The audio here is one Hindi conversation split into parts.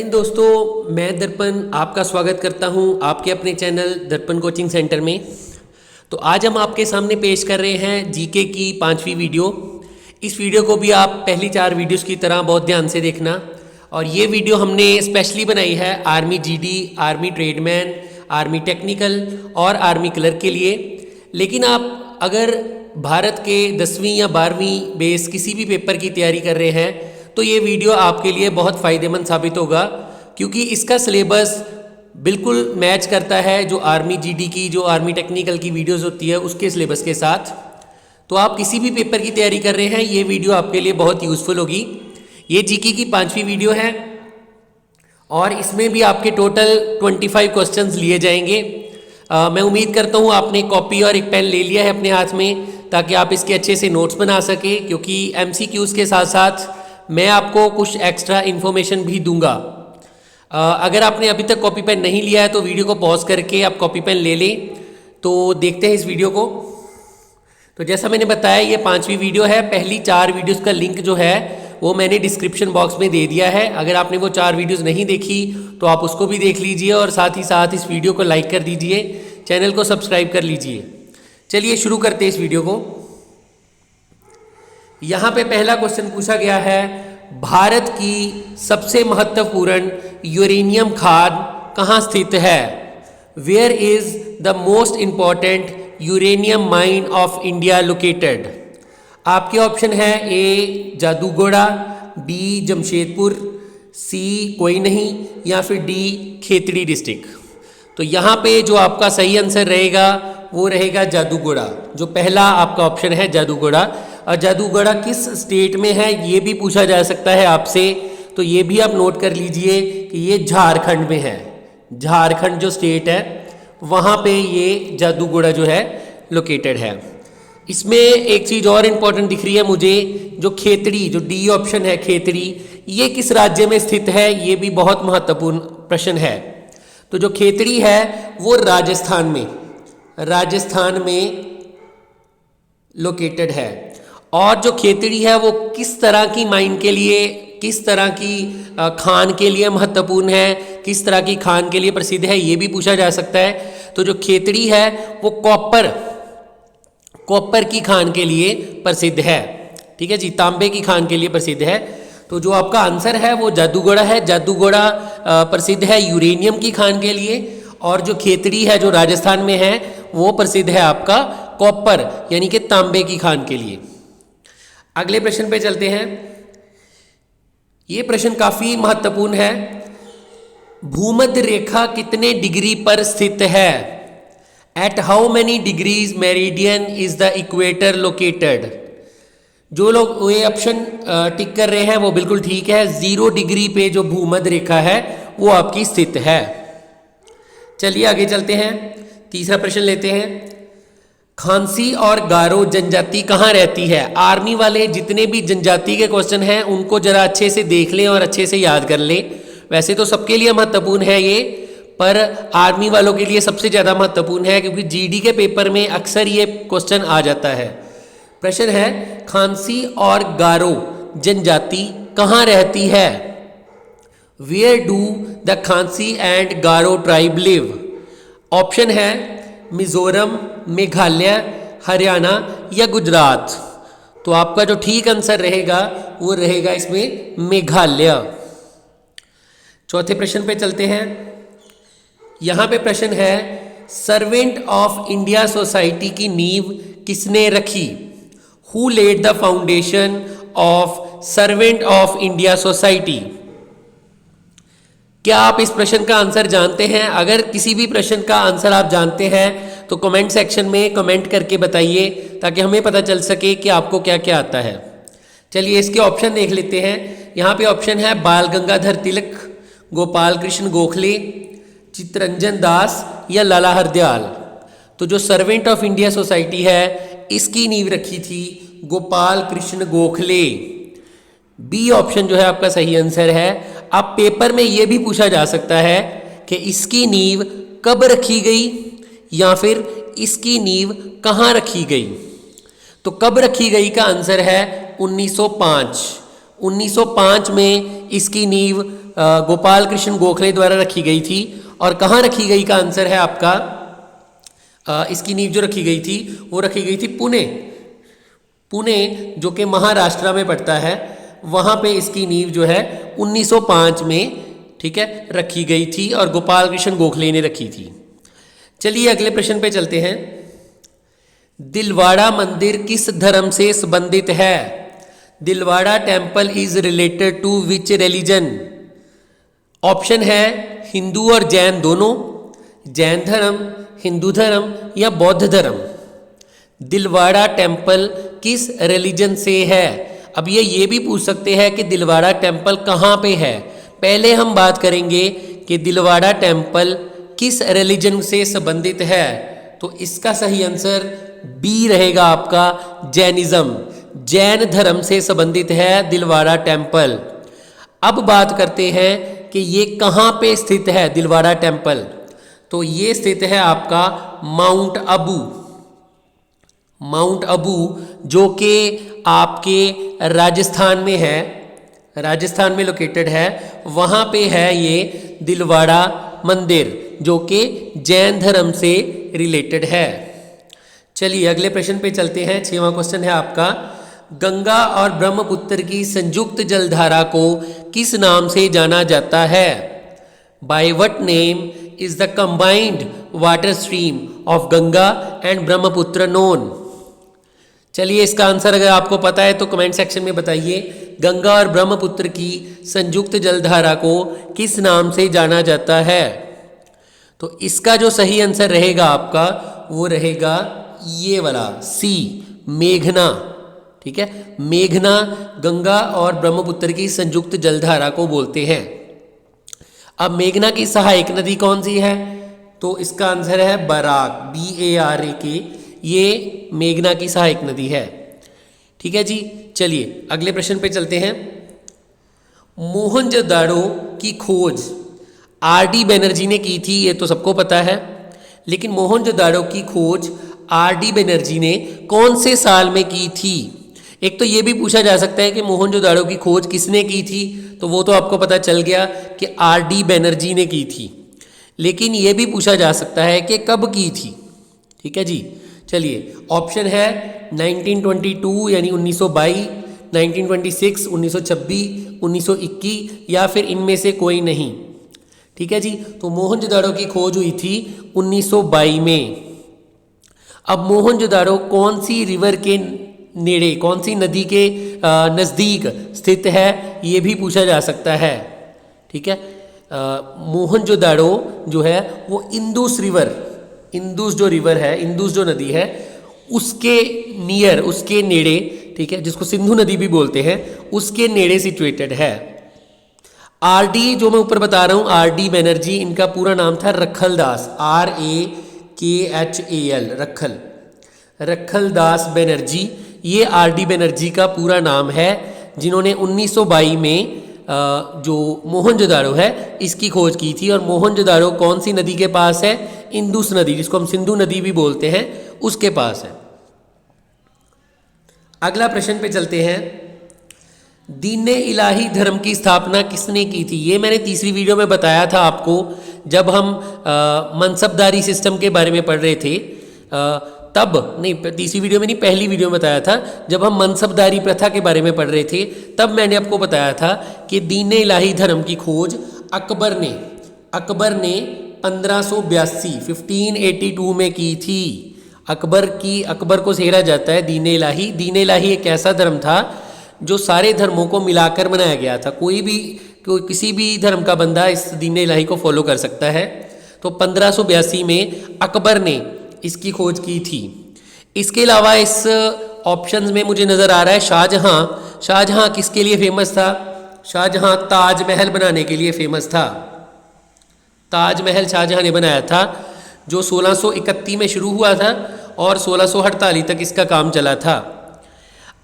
दोस्तों, मैं दर्पण आपका स्वागत करता हूं आपके अपने चैनल दर्पण कोचिंग सेंटर में। तो आज हम आपके सामने पेश कर रहे हैं जीके की 5वीं वीडियो। इस वीडियो को भी आप पहली 4 वीडियोस की तरह बहुत ध्यान से देखना। और ये वीडियो हमने स्पेशली बनाई है army GD, army tradesman, army technical और आर्मी क्लर्क के लिए। लेकिन आप अगर भारत के 10वीं या 12वीं बेस किसी भी पेपर की तैयारी कर रहे हैं तो ये वीडियो आपके लिए बहुत फ़ायदेमंद साबित होगा, क्योंकि इसका सिलेबस बिल्कुल मैच करता है जो आर्मी जीडी की, जो आर्मी टेक्निकल की वीडियोस होती है उसके सिलेबस के साथ। तो आप किसी भी पेपर की तैयारी कर रहे हैं, ये वीडियो आपके लिए बहुत यूज़फुल होगी। ये जीके की 5वीं वीडियो है और इसमें भी आपके टोटल 25 क्वेश्चंस लिए जाएंगे। मैं उम्मीद करता हूँ आपने कॉपी और एक पेन ले लिया है अपने हाथ में, ताकि आप इसके अच्छे से नोट्स बना सकें, क्योंकि MCQs के साथ साथ मैं आपको कुछ एक्स्ट्रा इन्फॉर्मेशन भी दूंगा। अगर आपने अभी तक कॉपी पेन नहीं लिया है तो वीडियो को पॉज करके आप कॉपी पेन ले लें। तो देखते हैं इस वीडियो को। तो जैसा मैंने बताया, ये 5वीं वीडियो है। पहली 4 वीडियोस का लिंक जो है वो मैंने डिस्क्रिप्शन बॉक्स में दे दिया है। अगर आपने वो 4 वीडियोस नहीं देखी तो आप उसको भी देख लीजिए और साथ ही साथ इस वीडियो को लाइक कर दीजिए, चैनल को सब्सक्राइब कर लीजिए। चलिए शुरू करते हैं इस वीडियो को। यहाँ पे पहला क्वेश्चन पूछा गया है, भारत की सबसे महत्वपूर्ण यूरेनियम खान कहाँ स्थित है? Where is the most important uranium mine of India located? आपके ऑप्शन है A Jaduguda, B Jamshedpur, C कोई नहीं, या फिर डी खेतड़ी डिस्ट्रिक्ट। तो यहाँ पे जो आपका सही आंसर रहेगा वो रहेगा जादूगोड़ा। जो पहला आपका ऑप्शन है जादूगोड़ा। और जादूगोड़ा किस स्टेट में है ये भी पूछा जा सकता है आपसे, तो ये भी आप नोट कर लीजिए कि ये झारखंड में है। झारखंड जो स्टेट है वहाँ पे ये जादूगोड़ा जो है लोकेटेड है। इसमें एक चीज़ और इम्पॉर्टेंट दिख रही है मुझे, जो खेतड़ी, जो डी ऑप्शन है खेतड़ी, ये किस राज्य में स्थित है? ये भी बहुत महत्वपूर्ण प्रश्न है। तो जो खेतड़ी है वो राजस्थान में लोकेटेड है। और जो खेतड़ी है वो किस तरह की माइन के लिए, किस तरह की खान के लिए महत्वपूर्ण है, किस तरह की खान के लिए प्रसिद्ध है, ये भी पूछा जा सकता है। तो जो खेतड़ी है वो कॉपर की खान के लिए प्रसिद्ध है। ठीक है जी, तांबे की खान के लिए प्रसिद्ध है। तो जो आपका आंसर है वो जादूगोड़ा है। जादूगोड़ा प्रसिद्ध है यूरेनियम की खान के लिए, और जो खेतड़ी है जो राजस्थान में है वो प्रसिद्ध है आपका कॉपर यानी कि तांबे की खान के लिए। अगले प्रश्न पे चलते हैं। ये प्रश्न काफी महत्वपूर्ण है। भूमध्य रेखा कितने डिग्री पर स्थित है? At how many degrees meridian is the equator located? जो लोग ये ऑप्शन टिक कर रहे हैं वो बिल्कुल ठीक है। 0 डिग्री पे जो भूमध्य रेखा है वो आपकी स्थित है। चलिए आगे चलते हैं, तीसरा प्रश्न लेते हैं। खांसी और गारो जनजाति कहाँ रहती है? आर्मी वाले जितने भी जनजाति के क्वेश्चन हैं उनको जरा अच्छे से देख लें और अच्छे से याद कर लें। वैसे तो सबके लिए महत्वपूर्ण है ये, पर आर्मी वालों के लिए सबसे ज़्यादा महत्वपूर्ण है, क्योंकि जीडी के पेपर में अक्सर ये क्वेश्चन आ जाता है। प्रश्न है, खांसी और गारो जनजाति कहाँ रहती है? वेयर डू द खांसी and Garo tribe live? Option है मिजोरम, मेघालय, हरियाणा या गुजरात। तो आपका जो ठीक आंसर रहेगा वो रहेगा इसमें मेघालय। चौथे प्रश्न पे चलते हैं। यहाँ पे प्रश्न है, सर्वेंट ऑफ इंडिया सोसाइटी की नींव किसने रखी? Who laid the foundation of servant of India society? क्या आप इस प्रश्न का आंसर जानते हैं? अगर किसी भी प्रश्न का आंसर आप जानते हैं तो कमेंट सेक्शन में कमेंट करके बताइए, ताकि हमें पता चल सके कि आपको क्या क्या आता है। चलिए इसके ऑप्शन देख लेते हैं। यहाँ पे ऑप्शन है बाल गंगाधर तिलक, गोपाल कृष्ण गोखले, चित्तरंजन दास या लाला हरदयाल। तो जो सर्वेंट ऑफ इंडिया सोसाइटी है इसकी नींव रखी थी गोपाल कृष्ण गोखले। बी ऑप्शन जो है आपका सही आंसर है। अब पेपर में यह भी पूछा जा सकता है कि इसकी नींव कब रखी गई या फिर इसकी नींव कहाँ रखी गई। तो कब रखी गई का आंसर है 1905। 1905 में इसकी नींव गोपाल कृष्ण गोखले द्वारा रखी गई थी। और कहाँ रखी गई का आंसर है आपका, इसकी नींव जो रखी गई थी वो रखी गई थी पुणे। पुणे जो कि महाराष्ट्र में पड़ता है, वहाँ पे इसकी नींव जो है 1905 में, ठीक है, रखी गई थी और गोपाल कृष्ण गोखले ने रखी थी। चलिए अगले प्रश्न पे चलते हैं। दिलवाड़ा मंदिर किस धर्म से संबंधित है? Dilwara temple is related to which religion? Option है हिंदू और जैन दोनों, जैन धर्म, हिंदू धर्म या बौद्ध धर्म। दिलवाड़ा टेम्पल किस रिलीजन से है? अब ये भी पूछ सकते हैं कि दिलवाड़ा टेम्पल कहाँ पे है। पहले हम बात करेंगे कि दिलवाड़ा टेम्पल किस रिलीजन से संबंधित है, तो इसका सही आंसर बी रहेगा आपका, जैनिज्म। जैन धर्म से संबंधित है दिलवाड़ा टेम्पल। अब बात करते हैं कि ये कहाँ पे स्थित है दिलवाड़ा टेम्पल, तो ये स्थित है आपका माउंट आबू। माउंट आबू जो कि आपके राजस्थान में है, राजस्थान में लोकेटेड है, वहाँ पे है ये दिलवाड़ा मंदिर जो कि जैन धर्म से रिलेटेड है। चलिए अगले प्रश्न पे चलते हैं। 6वां क्वेश्चन है आपका, गंगा और ब्रह्मपुत्र की संयुक्त जलधारा को किस नाम से जाना जाता है? By what name is the combined water stream of Ganga and Brahmaputra known? चलिए इसका आंसर अगर आपको पता है तो कमेंट सेक्शन में बताइए। गंगा और ब्रह्मपुत्र की संयुक्त जलधारा को किस नाम से जाना जाता है? तो इसका जो सही आंसर रहेगा आपका वो रहेगा ये वाला सी, मेघना। ठीक है, मेघना गंगा और ब्रह्मपुत्र की संयुक्त जलधारा को बोलते हैं। अब मेघना की सहायक नदी कौन सी है? तो इसका आंसर है बराक, BARAK। ये मेघना की सहायक नदी है। ठीक है जी, चलिए अगले प्रश्न पे चलते हैं। मोहनजोदाड़ो की खोज RD बैनर्जी ने की थी, ये तो सबको पता है, लेकिन मोहनजोदाड़ो की खोज RD बैनर्जी ने कौन से साल में की थी? एक तो ये भी पूछा जा सकता है कि मोहनजोदाड़ो की खोज किसने की थी, तो वो तो आपको पता चल गया कि RD बैनर्जी ने की थी, लेकिन ये भी पूछा जा सकता है कि कब की थी। ठीक है जी, चलिए ऑप्शन है 1922 यानी 1922, 1926, 1926, 1921 या फिर इनमें से कोई नहीं। ठीक है जी, तो मोहनजोदाड़ो की खोज हुई थी 1922 में। अब मोहनजोदाड़ो कौन सी रिवर के नेड़े, कौन सी नदी के नज़दीक स्थित है, ये भी पूछा जा सकता है। ठीक है, मोहनजोदाड़ो जो है वो इंदुस रिवर, इंदुस जो रिवर है, इंदुस जो नदी है उसके नियर, उसके नेड़े, ठीक है, जिसको सिंधु नदी भी बोलते हैं, उसके नेड़े सिचुएटेड है। RD जो मैं ऊपर बता रहा हूँ, RD बैनर्जी, इनका पूरा नाम था रखल दास, RAKHAL, रखल, रखल दास बैनर्जी। ये RD बैनर्जी का पूरा नाम है, जिन्होंने 1922 में जो मोहनजोदाड़ो है इसकी खोज की थी। और मोहनजोदाड़ो कौन सी नदी के पास है? इंदुस नदी, जिसको हम सिंधु नदी भी बोलते हैं, उसके पास है। अगला प्रश्न पे चलते हैं। दीन इलाही धर्म की स्थापना किसने की थी? ये मैंने तीसरी वीडियो में बताया था आपको, जब हम मनसबदारी सिस्टम के बारे में पढ़ रहे थे, तब नहीं, तीसरी वीडियो में नहीं, पहली वीडियो में बताया था, जब हम मनसबदारी प्रथा के बारे में पढ़ रहे थे, तब मैंने आपको बताया था कि दीन इलाही धर्म की खोज अकबर ने 1582 में की थी। अकबर को सेहरा जाता है दीन इलाही। दीन इलाही एक ऐसा धर्म था जो सारे धर्मों को मिलाकर बनाया गया था। कोई किसी भी धर्म का बंदा इस दीन इलाही को फॉलो कर सकता है। तो 1582 में अकबर ने इसकी खोज की थी। इसके अलावा इस ऑप्शंस में मुझे नज़र आ रहा है शाहजहां। शाहजहां किसके लिए फेमस था? शाहजहां ताजमहल बनाने के लिए फेमस था। ताजमहल शाहजहां ने बनाया था, जो 1631 में शुरू हुआ था और 1648 तक इसका काम चला था।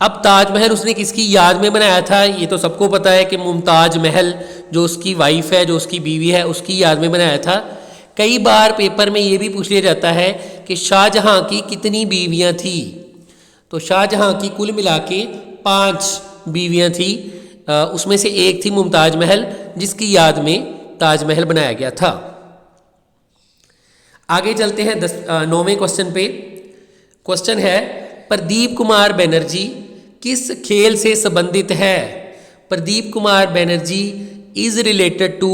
अब ताजमहल उसने किसकी याद में बनाया था? ये तो सबको पता है कि मुमताज महल, जो उसकी वाइफ है, जो उसकी बीवी है, उसकी याद में बनाया था। कई बार पेपर में ये भी पूछ लिया जाता है कि शाहजहां की कितनी बीवियां थी? तो शाहजहां की कुल मिला के 5 बीवियां थी। उसमें से एक थी मुमताज महल, जिसकी याद में ताजमहल बनाया गया था। आगे चलते हैं 9वें क्वेश्चन पे। क्वेश्चन है प्रदीप कुमार बनर्जी किस खेल से संबंधित है? Pradeep Kumar Banerjee is related to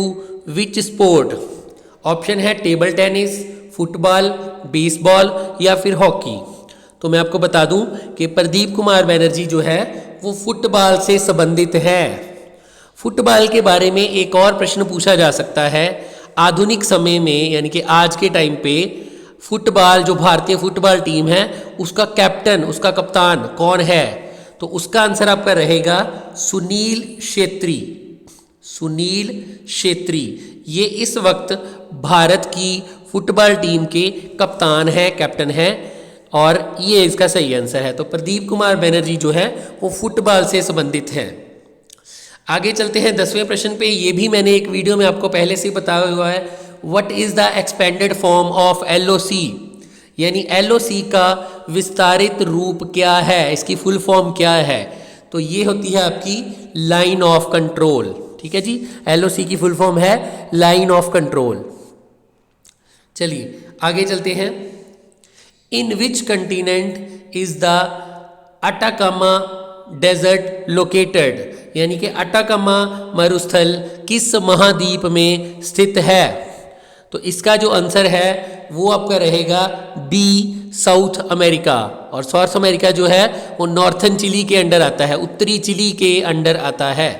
which sport? Option है टेबल टेनिस, फुटबॉल, बेसबॉल या फिर हॉकी। तो मैं आपको बता दूं कि प्रदीप कुमार बनर्जी जो है वो फुटबॉल से संबंधित है। फुटबॉल के बारे में एक और प्रश्न पूछा जा सकता है। आधुनिक समय में यानी कि आज के टाइम पे फुटबॉल जो भारतीय फुटबॉल टीम है उसका कैप्टन, उसका कप्तान कौन है? तो उसका आंसर आपका रहेगा सुनील छेत्री। सुनील छेत्री ये इस वक्त भारत की फुटबॉल टीम के कप्तान है, कैप्टन है, और ये इसका सही आंसर है। तो प्रदीप कुमार बनर्जी जो है वो फुटबॉल से संबंधित है। आगे चलते हैं 10वें प्रश्न पे। ये भी मैंने एक वीडियो में आपको पहले से बताया हुआ है। What is the expanded form of LOC? यानी LOC का विस्तारित रूप क्या है, इसकी फुल फॉर्म क्या है? तो ये होती है आपकी लाइन ऑफ कंट्रोल। ठीक है जी, LOC की फुल फॉर्म है लाइन ऑफ कंट्रोल। चलिए आगे चलते हैं। In which continent is the Atacama desert located? यानी कि अटाकामा मरुस्थल किस महाद्वीप में स्थित है? तो इसका जो आंसर है वो आपका रहेगा बी, साउथ अमेरिका। और साउथ अमेरिका जो है वो नॉर्थन चिली के अंडर आता है, उत्तरी चिली के अंडर आता है।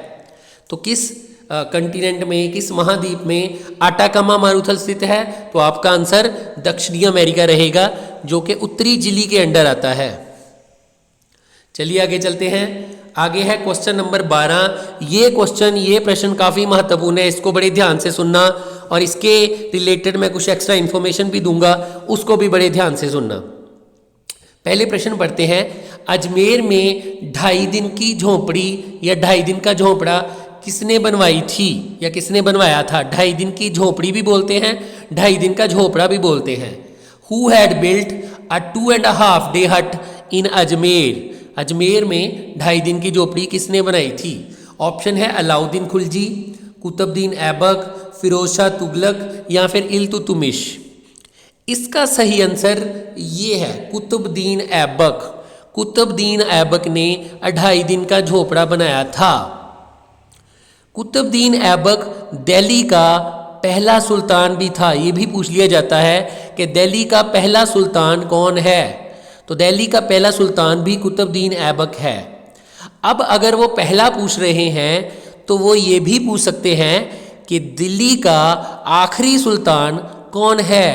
तो किस कंटिनेंट में, किस महाद्वीप में अटाकामा मरुस्थल स्थित है? तो आपका आंसर दक्षिणी अमेरिका रहेगा जो कि उत्तरी चिली के अंडर आता है। चलिए आगे चलते हैं। आगे है क्वेश्चन नंबर 12। ये प्रश्न काफ़ी महत्वपूर्ण है, इसको बड़े ध्यान से सुनना, और इसके रिलेटेड मैं कुछ एक्स्ट्रा इन्फॉर्मेशन भी दूंगा, उसको भी बड़े ध्यान से सुनना। पहले प्रश्न पढ़ते हैं। अजमेर में 2.5 दिन की झोंपड़ी या 2.5 दिन का झोंपड़ा किसने बनवाई थी या किसने बनवाया था? 2.5 दिन की झोंपड़ी भी बोलते हैं, 2.5 दिन का झोंपड़ा भी बोलते हैं। Who had built a 2.5 day हट इन अजमेर? अजमेर में 2.5 दिन की झोपड़ी किसने बनाई थी? ऑप्शन है अलाउद्दीन खिलजी, कुतुबुद्दीन ऐबक, फिरोज शाह तुगलक या फिर इल्तुतमिश। इसका सही आंसर ये है कुतुबुद्दीन ऐबक। कुतुबुद्दीन ऐबक ने 2.5 दिन का झोपड़ा बनाया था। कुतुबुद्दीन ऐबक दिल्ली का पहला सुल्तान भी था। ये भी पूछ लिया जाता है कि दिल्ली का पहला सुल्तान कौन है? तो दिल्ली का पहला सुल्तान भी कुतुबुद्दीन ऐबक है। अब अगर वो पहला पूछ रहे हैं तो वो ये भी पूछ सकते हैं कि दिल्ली का आखिरी सुल्तान कौन है?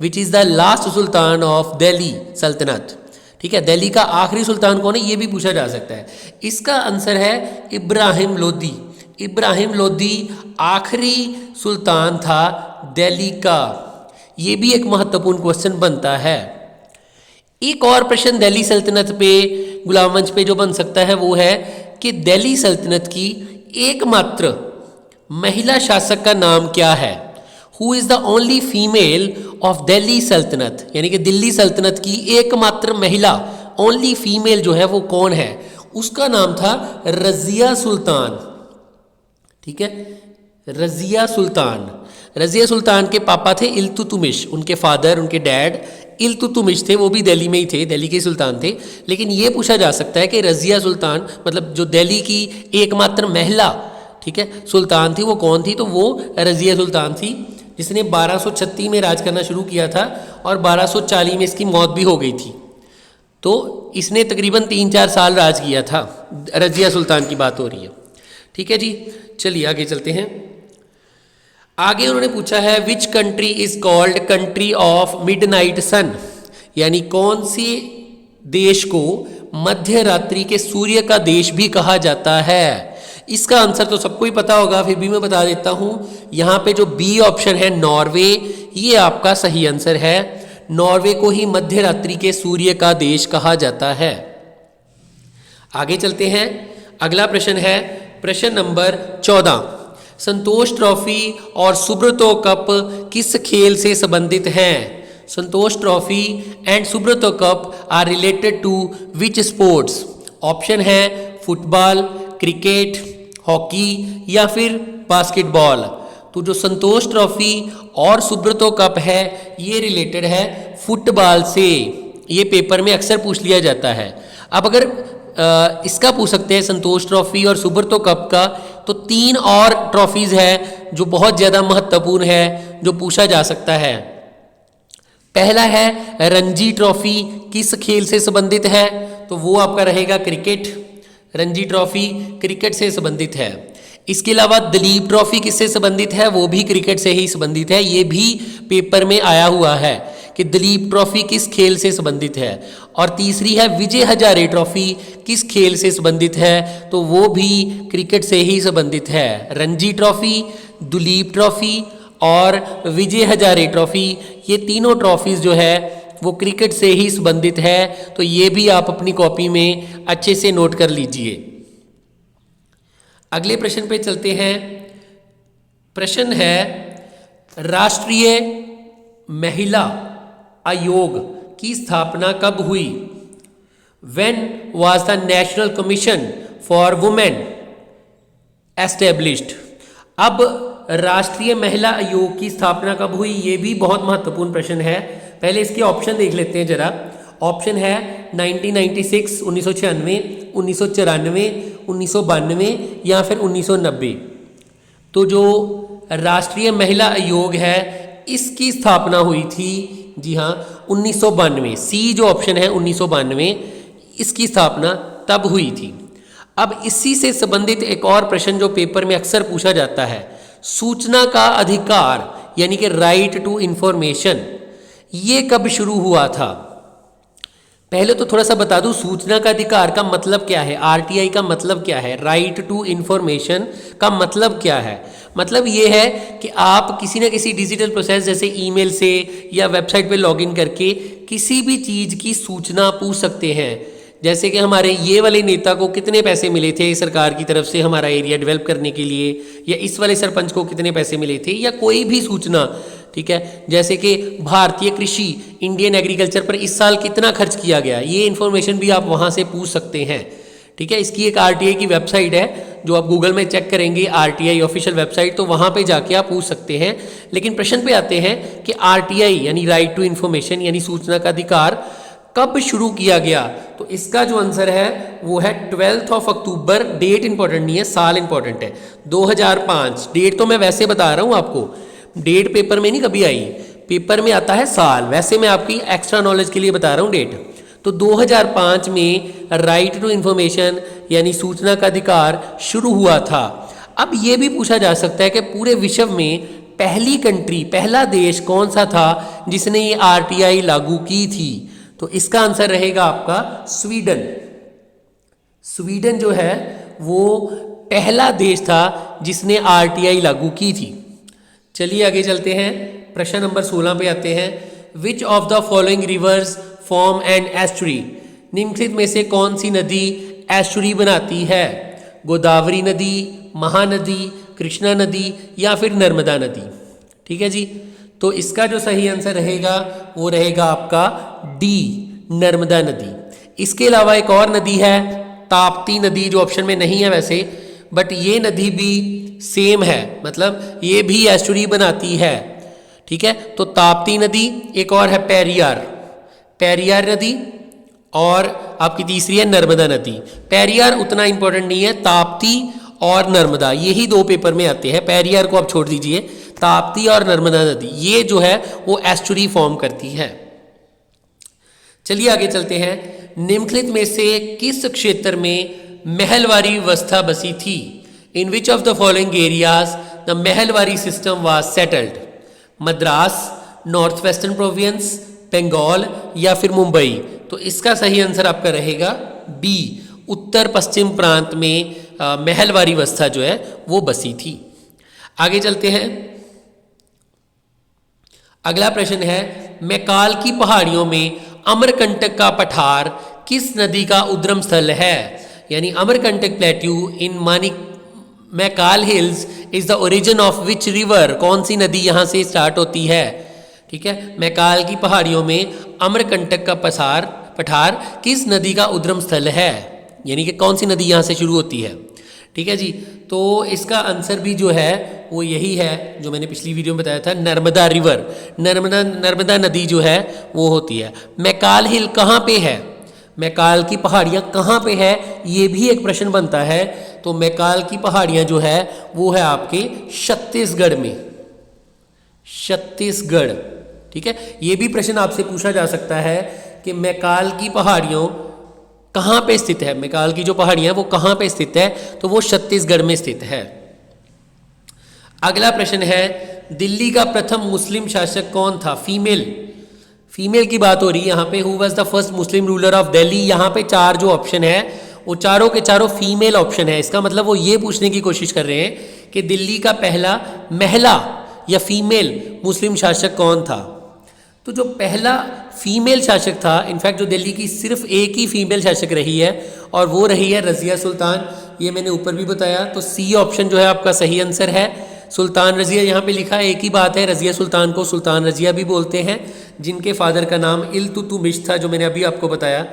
Which is the last Sultan of Delhi सल्तनत। ठीक है, दिल्ली का आखिरी सुल्तान कौन है ये भी पूछा जा सकता है। इसका आंसर है इब्राहिम लोदी। इब्राहिम लोदी आखिरी सुल्तान था दिल्ली का। ये भी एक महत्वपूर्ण क्वेश्चन बनता है। एक और प्रश्न दिल्ली सल्तनत पे, गुलाम वंश पे जो बन सकता है वो है कि दिल्ली सल्तनत की एकमात्र महिला शासक का नाम क्या है? Who is the only female of Delhi सल्तनत? यानी कि दिल्ली सल्तनत की एकमात्र महिला, ओनली फीमेल जो है वो कौन है? उसका नाम था रज़िया सुल्तान। ठीक है, रज़िया सुल्तान। रज़िया सुल्तान के पापा थे इल्तुतमिश, उनके फादर, उनके डैड इल्तुतमिश थे, वो भी दिल्ली में ही थे, दिल्ली के सुल्तान थे। लेकिन ये पूछा जा सकता है कि रज़िया सुल्तान मतलब जो दिल्ली की एकमात्र महिला, ठीक है, सुल्तान थी वो कौन थी? तो वो रज़िया सुल्तान थी जिसने 1236 में राज करना शुरू किया था और 1240 में इसकी मौत भी हो गई थी। तो इसने तकरीबन 3-4 साल राज किया था। रज़िया सुल्तान की बात हो रही है। ठीक है जी, चलिए आगे चलते हैं। आगे उन्होंने पूछा है which country is called country of midnight sun? यानी कौन सी देश को मध्य रात्रि के सूर्य का देश भी कहा जाता है? इसका आंसर तो सबको ही पता होगा, फिर भी मैं बता देता हूं। यहां पे जो बी ऑप्शन है नॉर्वे, ये आपका सही आंसर है। नॉर्वे को ही मध्य रात्रि के सूर्य का देश कहा जाता है। आगे चलते हैं। अगला प्रश्न है प्रश्न नंबर 14। संतोष ट्रॉफी और सुब्रतो कप किस खेल से संबंधित हैं? Santosh trophy and Subrato cup are related to which sports? Option है फुटबॉल, क्रिकेट, हॉकी या फिर बास्केटबॉल। तो जो संतोष ट्रॉफी और सुब्रतो कप है ये रिलेटेड है फुटबॉल से, ये पेपर में अक्सर पूछ लिया जाता है। अब अगर इसका पूछ सकते हैं संतोष ट्रॉफी और सुब्रतो कप का, तो 3 और ट्रॉफीज है जो बहुत ज़्यादा महत्वपूर्ण है जो पूछा जा सकता है। पहला है रणजी ट्रॉफी, किस खेल से संबंधित है? तो वो आपका रहेगा क्रिकेट। रणजी ट्रॉफी क्रिकेट से संबंधित है। इसके अलावा दलीप ट्रॉफी किससे संबंधित है? वो भी क्रिकेट से ही संबंधित है। ये भी पेपर में आया हुआ है कि दलीप ट्रॉफी किस खेल से संबंधित है। और तीसरी है विजय हजारे ट्रॉफी, किस खेल से संबंधित है? तो वो भी क्रिकेट से ही संबंधित है। रणजी ट्रॉफी, दुलीप ट्रॉफी और विजय हजारे ट्रॉफी, ये तीनों ट्रॉफीज जो है वो क्रिकेट से ही संबंधित है। तो ये भी आप अपनी कॉपी में अच्छे से नोट कर लीजिए। अगले प्रश्न पे चलते हैं। प्रश्न है राष्ट्रीय महिला आयोग की स्थापना कब हुई? When was the National Commission for Women established? अब राष्ट्रीय महिला आयोग की स्थापना कब हुई? ये भी बहुत महत्वपूर्ण प्रश्न है। पहले इसके ऑप्शन देख लेते हैं जरा। ऑप्शन है 1996 1996, 1994, 1992 या फिर 1990। तो जो राष्ट्रीय महिला आयोग है इसकी स्थापना हुई थी, जी हाँ, 1992। सी जो ऑप्शन है 1992, इसकी स्थापना तब हुई थी। अब इसी से संबंधित एक और प्रश्न जो पेपर में अक्सर पूछा जाता है, सूचना का अधिकार यानी कि राइट टू इंफॉर्मेशन, ये कब शुरू हुआ था? पहले तो थोड़ा सा बता दूं सूचना का अधिकार का मतलब क्या है, आरटीआई का मतलब क्या है, राइट टू इंफॉर्मेशन का मतलब क्या है। मतलब ये है कि आप किसी न किसी डिजिटल प्रोसेस जैसे ईमेल से या वेबसाइट पे लॉगिन करके किसी भी चीज़ की सूचना पूछ सकते हैं। जैसे कि हमारे ये वाले नेता को कितने पैसे मिले थे सरकार की तरफ से हमारा एरिया डेवलप करने के लिए, या इस वाले सरपंच को कितने पैसे मिले थे, या कोई भी सूचना, ठीक है। जैसे कि भारतीय कृषि, इंडियन एग्रीकल्चर पर इस साल कितना खर्च किया गया, ये इन्फॉर्मेशन भी आप वहाँ से पूछ सकते हैं, ठीक है। इसकी एक आरटीआई की वेबसाइट है जो आप गूगल में चेक करेंगे, आरटीआई ऑफिशियल वेबसाइट, तो वहाँ पे जाके आप पूछ सकते हैं। लेकिन प्रश्न पे आते हैं कि आरटीआई यानी राइट टू इन्फॉर्मेशन यानी सूचना का अधिकार कब शुरू किया गया? तो इसका जो आंसर है वो है 12 अक्टूबर। डेट इंपॉर्टेंट नहीं है, साल इंपॉर्टेंट है। 2005। डेट तो मैं वैसे बता रहा हूँ आपको, डेट पेपर में नहीं कभी आई, पेपर में आता है साल। वैसे मैं आपकी एक्स्ट्रा नॉलेज के लिए बता रहा हूँ डेट। तो 2005 में राइट टू इंफॉर्मेशन यानी सूचना का अधिकार शुरू हुआ था। अब ये भी पूछा जा सकता है कि पूरे विश्व में पहली कंट्री, पहला देश कौन सा था जिसने ये आरटीआई लागू की थी? तो इसका आंसर रहेगा आपका स्वीडन। स्वीडन जो है वो पहला देश था जिसने आरटीआई लागू की थी। चलिए आगे चलते हैं, प्रश्न नंबर 16 पे आते हैं। Which of the following rivers form an estuary? निम्नलिखित में से कौन सी नदी एस्चुरी बनाती है? गोदावरी नदी, महानदी, कृष्णा नदी या फिर नर्मदा नदी? ठीक है जी। तो इसका जो सही आंसर रहेगा वो रहेगा आपका डी, नर्मदा नदी। इसके अलावा एक और नदी है ताप्ती नदी, जो ऑप्शन में नहीं है वैसे, बट ये नदी भी सेम है, मतलब ये भी एस्चुरी बनाती है, ठीक है। तो ताप्ती नदी, एक और है पेरियार, पेरियार नदी, और आपकी तीसरी है नर्मदा नदी। पेरियार उतना इंपॉर्टेंट नहीं है, ताप्ती और नर्मदा यही 2 पेपर में आते हैं। पेरियार को आप छोड़ दीजिए, ताप्ती और नर्मदा नदी ये जो है वो एस्चुरी फॉर्म करती है। चलिए आगे चलते हैं। निम्नलिखित में से किस क्षेत्र में महलवारी व्यवस्था बसी थी? In which of the following areas the Mahalwari system was settled? Madras, north western province, Bengal या फिर मुंबई? तो इसका सही आंसर आपका रहेगा बी, उत्तर पश्चिम प्रांत में महलवारी व्यवस्था जो है वो बसी थी। आगे चलते हैं। अगला प्रश्न है, मैकाल की पहाड़ियों में अमरकंटक का पठार किस नदी का उद्गम स्थल है? यानी Amarkantak plateau in Maikal hills is the origin of which river? कौन सी नदी यहाँ से स्टार्ट होती है? ठीक है, मैकाल की पहाड़ियों में अमरकंटक का पठार किस नदी का उद्गम स्थल है, यानी कि कौन सी नदी यहाँ से शुरू होती है? ठीक है जी। तो इसका आंसर भी जो है वो यही है जो मैंने पिछली वीडियो में बताया था, नर्मदा रिवर, नर्मदा नदी जो है वो होती है। मैकाल हिल कहाँ पे है, मैकाल की पहाड़ियाँ कहाँ पे है, ये भी एक प्रश्न बनता है। तो मैकाल की पहाड़ियाँ जो है वो है आपके छत्तीसगढ़ में, छत्तीसगढ़। ठीक है, ये भी प्रश्न आपसे पूछा जा सकता है कि मैकाल की पहाड़ियों कहाँ पे स्थित है, मैकाल की जो पहाड़ियाँ वो कहाँ पे स्थित है, तो वो छत्तीसगढ़ में स्थित है। अगला प्रश्न है, दिल्ली का प्रथम मुस्लिम शासक कौन था, फीमेल, फीमेल की बात हो रही है यहाँ पे। Who was the first Muslim ruler of Delhi. यहाँ पे चार जो ऑप्शन है वो चारों के चारों फीमेल ऑप्शन है। इसका मतलब वो ये पूछने की कोशिश कर रहे हैं कि दिल्ली का पहला महिला या फीमेल मुस्लिम शासक कौन था। तो जो पहला फीमेल शासक था, इनफैक्ट जो दिल्ली की सिर्फ एक ही फीमेल शासक रही है और वो रही है रज़िया सुल्तान। ये मैंने ऊपर भी बताया। तो सी ऑप्शन जो है आपका सही आंसर है, सुल्तान रज़िया। यहाँ पे लिखा है, एक ही बात है, रज़िया सुल्तान को सुल्तान रज़िया भी बोलते हैं, जिनके फादर का नाम इल्तुतमिश था, जो मैंने अभी आपको बताया,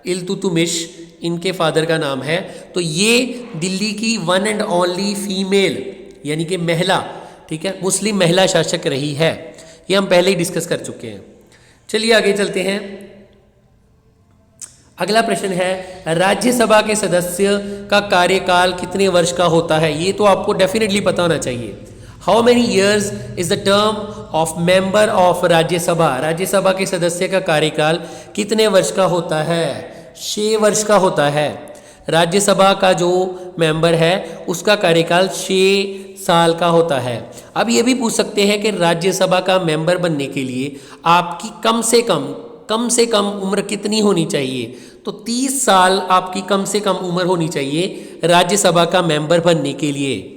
इल्तुतमिश इनके फादर का नाम है। तो ये दिल्ली की वन एंड ओनली फीमेल यानी कि महिला, ठीक है, मुस्लिम महिला शासक रही है। ये हम पहले ही डिस्कस कर चुके हैं। चलिए आगे चलते हैं। अगला प्रश्न है, राज्यसभा के सदस्य का कार्यकाल कितने वर्ष का होता है। ये तो आपको डेफिनेटली पता होना चाहिए। How many years is the term of member of Rajya Sabha. Rajya Sabha के सदस्य का कार्यकाल कितने वर्ष का होता है, 6 वर्ष का होता है। राज्यसभा का जो मेंबर है उसका कार्यकाल 6 साल का होता है। अब ये भी पूछ सकते हैं कि राज्यसभा का मेंबर बनने के लिए आपकी कम से कम उम्र कितनी होनी चाहिए। तो 30 साल आपकी कम से कम उम्र होनी चाहिए राज्यसभा का मेंबर बनने के लिए।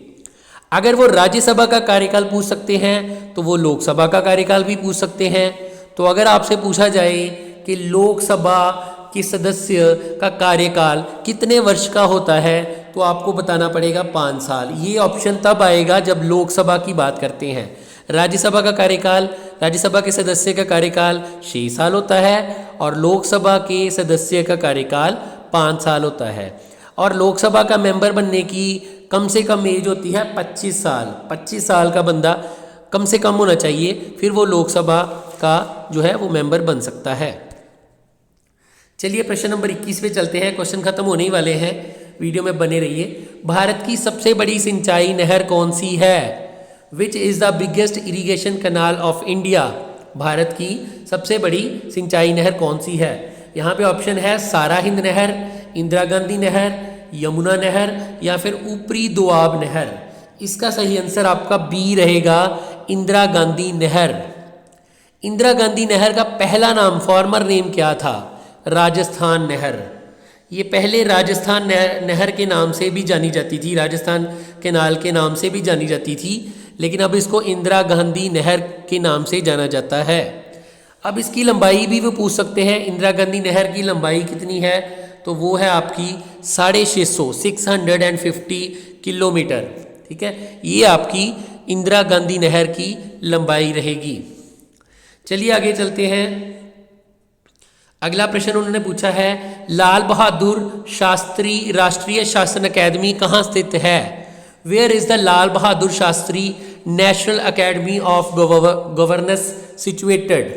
अगर वो राज्यसभा का कार्यकाल पूछ सकते हैं तो वो लोकसभा का कार्यकाल भी पूछ सकते हैं। तो अगर आपसे पूछा जाए कि लोकसभा के सदस्य का कार्यकाल कितने वर्ष का होता है तो आपको बताना पड़ेगा 5 साल। ये ऑप्शन तब आएगा जब लोकसभा की बात करते हैं। राज्यसभा का कार्यकाल, राज्यसभा के सदस्य का कार्यकाल 6 साल होता है और लोकसभा के सदस्य का कार्यकाल 5 साल होता है। और लोकसभा का मेंबर बनने की कम से कम एज होती है 25 साल। 25 साल का बंदा कम से कम होना चाहिए, फिर वो लोकसभा का जो है वो मेंबर बन सकता है। चलिए प्रश्न नंबर 21 पे चलते हैं। क्वेश्चन खत्म होने ही वाले हैं, वीडियो में बने रहिए। भारत की सबसे बड़ी सिंचाई नहर कौन सी है। Which is the biggest irrigation canal of India. Bharat की सबसे बड़ी सिंचाई नहर कौन सी है। यहाँ पे ऑप्शन है सारा हिंद नहर, इंदिरा गांधी नहर, यमुना नहर या फिर ऊपरी दोआब नहर। इसका सही आंसर आपका बी रहेगा, इंदिरा गांधी नहर। इंदिरा गांधी नहर का पहला नाम, फॉर्मर नेम क्या था, राजस्थान नहर। ये पहले राजस्थान नहर के नाम से भी जानी जाती थी, राजस्थान कैनाल के नाम से भी जानी जाती थी, लेकिन अब इसको इंदिरा गांधी नहर के नाम से जाना जाता है। अब इसकी लंबाई भी वो पूछ सकते हैं, इंदिरा गांधी नहर की लंबाई कितनी है, तो वो है आपकी 650 किलोमीटर। ठीक है, ये आपकी इंदिरा गांधी नहर की लंबाई रहेगी। चलिए आगे चलते हैं। अगला प्रश्न उन्होंने पूछा है, लाल बहादुर शास्त्री राष्ट्रीय शासन अकेडमी कहाँ स्थित है। Where is the Lal Bahadur Shastri national academy of governance situated.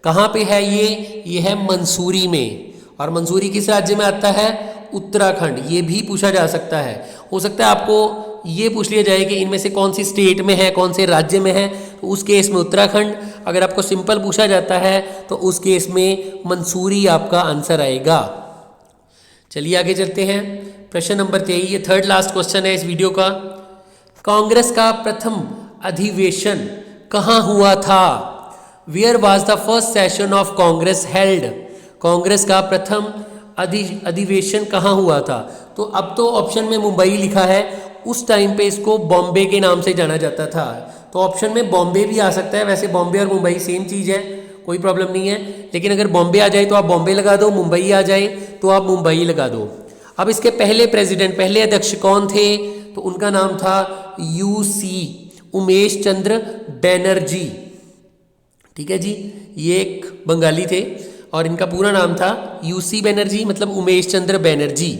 कहाँ पे है ये है मंसूरी में। और मंसूरी किस राज्य में आता है, उत्तराखंड। ये भी पूछा जा सकता है। हो सकता है आपको ये पूछ लिया जाए कि इनमें से कौन सी स्टेट में है, कौन से राज्य में है, तो उस केस में उत्तराखंड। अगर आपको सिंपल पूछा जाता है तो उस केस में मंसूरी आपका आंसर आएगा। चलिए आगे चलते हैं। प्रश्न नंबर 23, ये थर्ड लास्ट क्वेश्चन है इस वीडियो का। कांग्रेस का प्रथम अधिवेशन कहाँ हुआ था। Where was the first session of Congress held. Congress का प्रथम अधिवेशन कहाँ हुआ था। तो अब तो ऑप्शन में मुंबई लिखा है, उस टाइम पे इसको बॉम्बे के नाम से जाना जाता था। तो ऑप्शन में बॉम्बे भी आ सकता है। वैसे बॉम्बे और मुंबई सेम चीज़ है, कोई प्रॉब्लम नहीं है। लेकिन अगर बॉम्बे आ जाए तो आप बॉम्बे लगा दो, मुंबई आ जाए तो आप मुंबई लगा दो। अब इसके पहले प्रेसिडेंट, पहले अध्यक्ष कौन थे, तो उनका नाम था यूसी उमेश चंद्र बैनर्जी। ठीक है जी, ये एक बंगाली थे और इनका पूरा नाम था यूसी बैनर्जी, मतलब उमेश चंद्र बैनर्जी।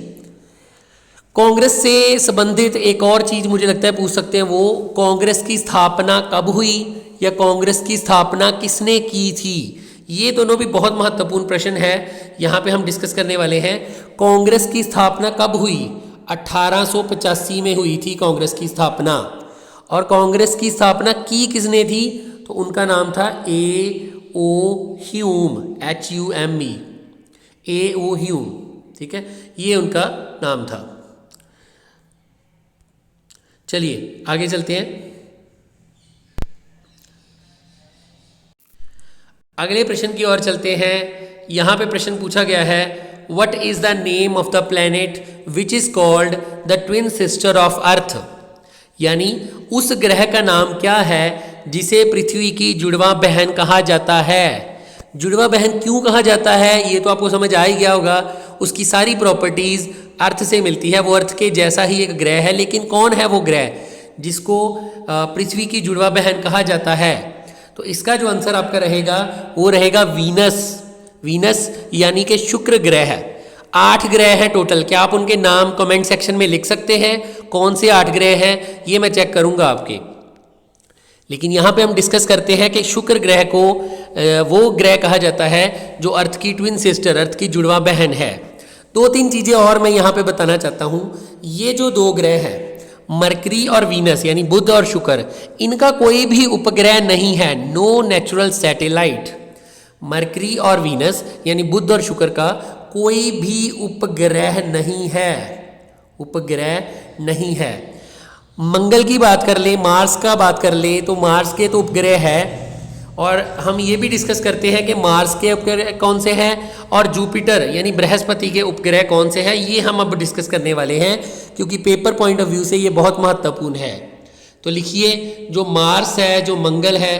कांग्रेस से संबंधित एक और चीज मुझे लगता है पूछ सकते हैं, वो कांग्रेस की स्थापना कब हुई या कांग्रेस की स्थापना किसने की थी। ये दोनों भी बहुत महत्वपूर्ण प्रश्न है, यहाँ पे हम डिस्कस करने वाले हैं। कांग्रेस की स्थापना कब हुई? 1885 में हुई थी कांग्रेस की स्थापना। और कांग्रेस की स्थापना की किसने थी? तो उनका नाम था A.O. Hume, HUME, A.O. Hume. ठीक है, ये उनका नाम था। चलिए आगे चलते हैं। अगले प्रश्न की ओर चलते हैं। यहाँ पे प्रश्न पूछा गया है, what is the name of the planet which is called the twin sister of earth. यानी उस ग्रह का नाम क्या है जिसे पृथ्वी की जुड़वा बहन कहा जाता है। जुड़वा बहन क्यों कहा जाता है ये तो आपको समझ आ ही गया होगा। उसकी सारी प्रॉपर्टीज अर्थ से मिलती है, वो अर्थ के जैसा ही एक ग्रह है। लेकिन कौन है वो ग्रह जिसको पृथ्वी की जुड़वा बहन कहा जाता है? तो इसका जो आंसर आपका रहेगा वो रहेगा वीनस। वीनस यानी कि शुक्र ग्रह। 8 ग्रह हैं टोटल। क्या आप उनके नाम कमेंट सेक्शन में लिख सकते हैं? कौन से 8 ग्रह हैं ये मैं चेक करूंगा आपके। लेकिन यहाँ पे हम डिस्कस करते हैं कि शुक्र ग्रह को वो ग्रह कहा जाता है जो अर्थ की ट्विन सिस्टर, अर्थ की जुड़वा बहन है। 2-3 चीज़ें और मैं यहाँ पे बताना चाहता हूँ। ये जो 2 ग्रह हैं मरकरी और वीनस यानी बुध और शुक्र, इनका कोई भी उपग्रह नहीं है, नो नेचुरल सैटेलाइट। मरकरी और वीनस यानी बुध और शुक्र का कोई भी उपग्रह नहीं है, उपग्रह नहीं है। मंगल की बात कर ले, मार्स का बात कर ले तो मार्स के तो उपग्रह है। और हम ये भी डिस्कस करते हैं कि मार्स के उपग्रह कौन से हैं और जुपिटर यानी बृहस्पति के उपग्रह कौन से हैं। ये हम अब डिस्कस करने वाले हैं क्योंकि पेपर पॉइंट ऑफ व्यू से ये बहुत महत्वपूर्ण है। तो लिखिए, जो मार्स है, जो मंगल है,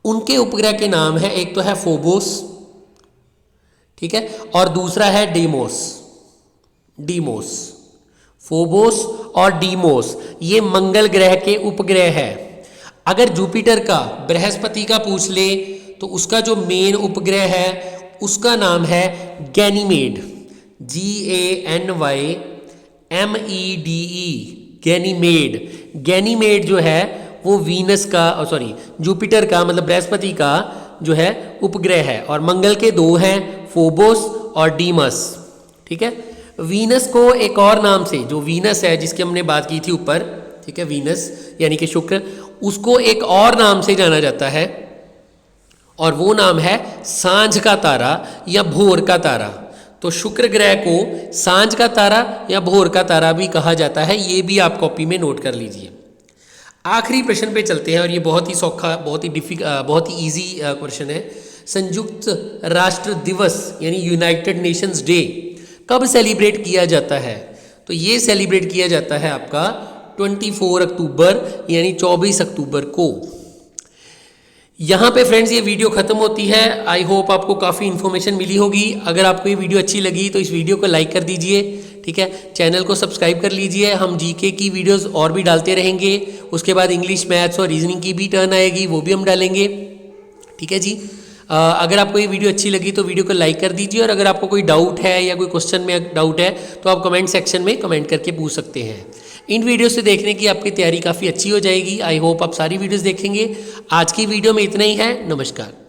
उनके उपग्रह के नाम है, एक तो है फोबोस, ठीक है, और दूसरा है डीमोस। डीमोस, फोबोस और डीमोस ये मंगल ग्रह के उपग्रह है। अगर जुपिटर का, बृहस्पति का पूछ ले तो उसका जो मेन उपग्रह है उसका नाम है गैनीमेड, GANYMEDE, गैनीमेड। गैनीमेड जो है वो वीनस का, जुपिटर का मतलब बृहस्पति का जो है उपग्रह है। और मंगल के 2 हैं, फोबोस और डीमस। ठीक है, वीनस को एक और नाम से, जो वीनस है जिसकी हमने बात की थी ऊपर, ठीक है, वीनस यानी कि शुक्र, उसको एक और नाम से जाना जाता है और वो नाम है सांझ का तारा या भोर का तारा। तो शुक्र ग्रह को सांझ का तारा या भोर का तारा भी कहा जाता है। ये भी आप कॉपी में नोट कर लीजिए। आखिरी प्रश्न पे चलते हैं और ये बहुत ही सौखा, बहुत ही इजी क्वेश्चन है। संयुक्त राष्ट्र दिवस यानी यूनाइटेड नेशंस डे कब सेलिब्रेट किया जाता है? तो ये सेलिब्रेट किया जाता है आपका 24 अक्टूबर यानी 24 अक्टूबर को। यहाँ पे फ्रेंड्स ये वीडियो ख़त्म होती है। आई होप आपको काफ़ी इन्फॉर्मेशन मिली होगी। अगर आपको ये वीडियो अच्छी लगी तो इस वीडियो को लाइक कर दीजिए, ठीक है, चैनल को सब्सक्राइब कर लीजिए। हम जीके की वीडियोस और भी डालते रहेंगे। उसके बाद इंग्लिश, मैथ्स और रीजनिंग की भी टर्न आएगी, वो भी हम डालेंगे। ठीक है जी। अगर आपको ये वीडियो अच्छी लगी तो वीडियो को लाइक कर दीजिए। और अगर आपको कोई डाउट है या कोई क्वेश्चन में डाउट है तो आप कमेंट सेक्शन में कमेंट करके पूछ सकते हैं। इन वीडियो से देखने की आपकी तैयारी काफ़ी अच्छी हो जाएगी। आई होप आप सारी वीडियोस देखेंगे। आज की वीडियो में इतना ही है। नमस्कार।